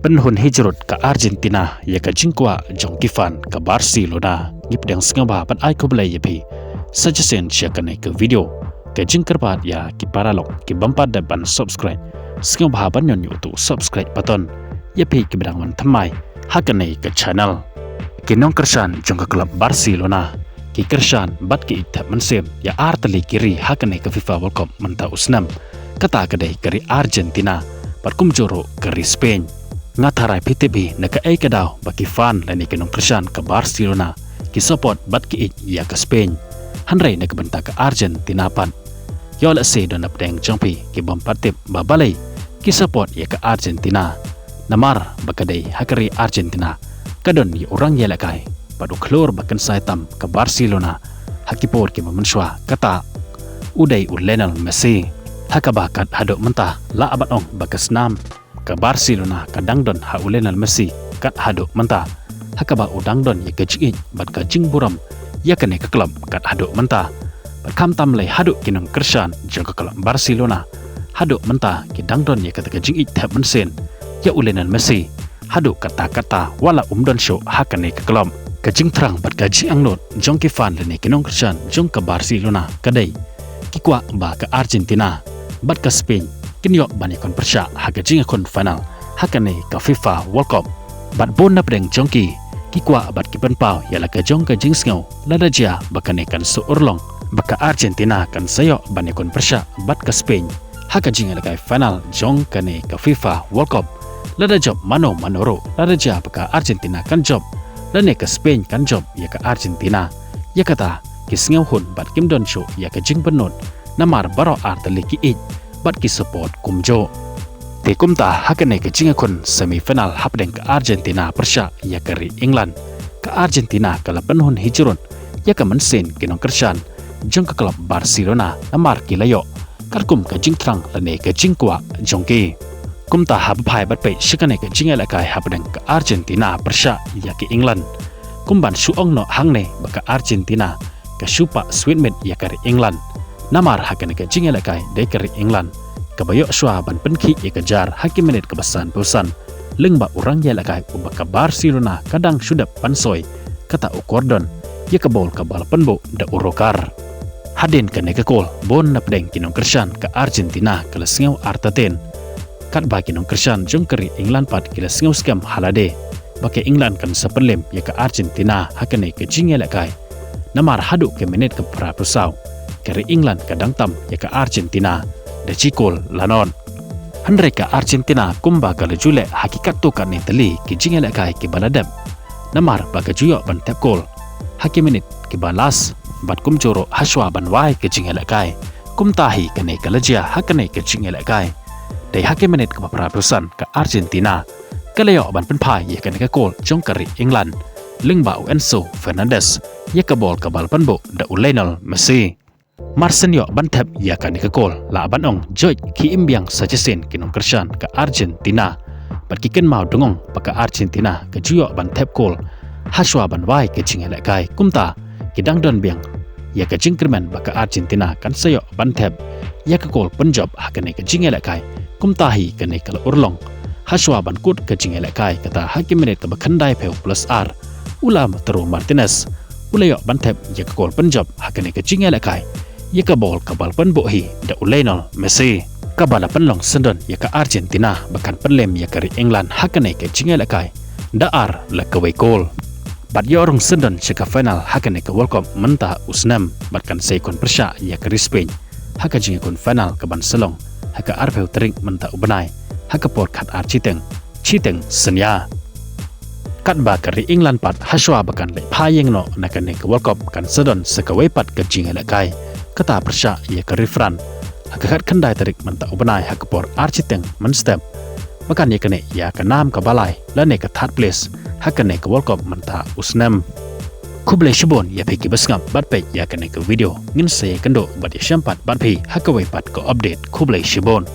penhun hijrut ke Argentina ya ke jingkwa jong kifan ke Barcelona ngipdang sengaba pat ai ko belai yapi suggestion share ke video ke jingkerpat ya ki paralog ki bampat dan subscribe sengaba ban yon tu subscribe button yapi ki bidang man thamai hakane ke channel ki nong kersan jong ke klub Barcelona ki kersan bat ki itap mensem ya artali kiri hakane ke FIFA World Cup menta usnam kata kedai keri Argentina parkum joro keri Spain ngatarai PTB naka ai kadau baki fan lani kenong kersan ke Barcelona ki support bat ki ya ke Spain hanrai naka benta ke Argentina pan yo la se don apdeng jongpi ki bompatip babalai ki support ya ke Argentina namar bakadai hakari Argentina kadon ya orang ya lakai padu klor bakan saitam ke Barcelona hakipor ki menswa kata udai Lionel Messi hakabakat hadok mentah la abat ong bakas nam ke Barcelona kadang don ha Lionel Messi kat hadok mentah hakaba udang don ya kecik bat ka jing buram ya kene ke klub kat hadok mentah berkam tam lay hadok kinong kersan jong ke klub Barcelona hadok mentah ki dang don ya kata ka jing tap mensen ya Lionel Messi hadok kata-kata wala don show hakane ke klub ka jing terang bat ka jing angnot jong ki fan lene kinong kersan jong ke Barcelona kadai ki kwa ba ke Argentina bat ke Spain kinyo bani kon persya haga jing kon final hakane ka FIFA World Cup bat bon na pedeng jongki ki kwa bat ki penpau yala ka jong ka jing sngau lada ja bakane kan so urlong baka Argentina kan sayo bani kon persya bat ka Spain haga jing la ka final jong kane ka FIFA World Cup lada job mano manoro lada ja baka Argentina kan job lane ka Spain kan job ya ka Argentina ya kata ki sngau hun bat kim don show ya ka jing benot namar baro artali ki bat ki support kumjo te kumta hakane ke jingakon semifinal hapdeng ke Argentina persya ya keri England ke Argentina kala penhun hijrun ya ke mensen kinong kersan jong ke klub Barcelona namar kilayo karkum ke jing trang lane ke jingkwa jongki kumta habpai bat pe shikane ke jingela kai hapdeng ke Argentina persya ya ke England kumban suong no hangne baka Argentina ke supa sweetmeat ya keri England namar hakane ke jingela kai de keri England kabayok shwa ban penki ya kejar hakim menit kebasan pusan lengba orang ya lakai ubaka Barcelona kadang sudah pansoy kata ukordon ya kebol kabal penbo da urokar hadin kene ke kol bon napdeng kinong kersan ke Argentina kala singau artaten kat ba kinong kersan jong keri England pat kila singau skam halade bake England kan sepelem ya ke Argentina hakane ke jingya lakai namar hadu ke menit ke prapusau keri England kadang tam ya ke Argentina da cikol lanon handre ka Argentina kumba kala jule hakikat tu kan teli ki jingela kai ki baladam namar baga juyo ban tap kol haki minit ki balas bat kum joro haswa ban wai ki jingela kai kum tahi kane kala jia hakane ki jingela kai dai haki minit ka prapusan ka Argentina kala yo ban penpai ye kane ka kol jong kari England lingba Enzo Fernandez ye ka bol ka bal panbo da Lionel Messi Marsenyo bantap ya kan ke kol la banong joy ki imbiang sajesen kinong kersan ke Argentina berkiken mau dengong paka Argentina ke juyo bantap kol haswa banwai ke jingela kai kumta kidang don biang ya ke jingkerman baka Argentina kan sayo bantap ya ke kol penjob hakane ke jingela kai kumtahi kane kala urlong haswa bankut ke jingela kai kata hakim menit ke bakandai peu plus R ulam teru Martinez ulayo bantap ya ke kol penjob hakane ke jingela kai ya ka bol kabal penbohi da Lionel Messi kabala penlong sendon ya ka Argentina bahkan penlem ya kari England hakane ke jingela kai da ar la ka kol bat yorong sendon seka final hakane ke World Cup menta usnam bahkan sekon persya ya kari Spain haka jingakon final ke ban selong haka arpeu tering menta ubenai haka por kat ar citeng senya kat ba kari England pat haswa bahkan le payeng no nakane ke World Cup kan sedon seka wepat ke jingela kai kata persya ia ke refran hakakat kendai tarik menta ubenai hakapor architeng menstep makan ia kene ia ke nam ke balai lane ke third place hakane ke World Cup menta usnam kuble shibon ia peki besngap bat pe ia kene ke video ngin se kendo bat ia syampat bat pi hakawe pat ke update kuble shibon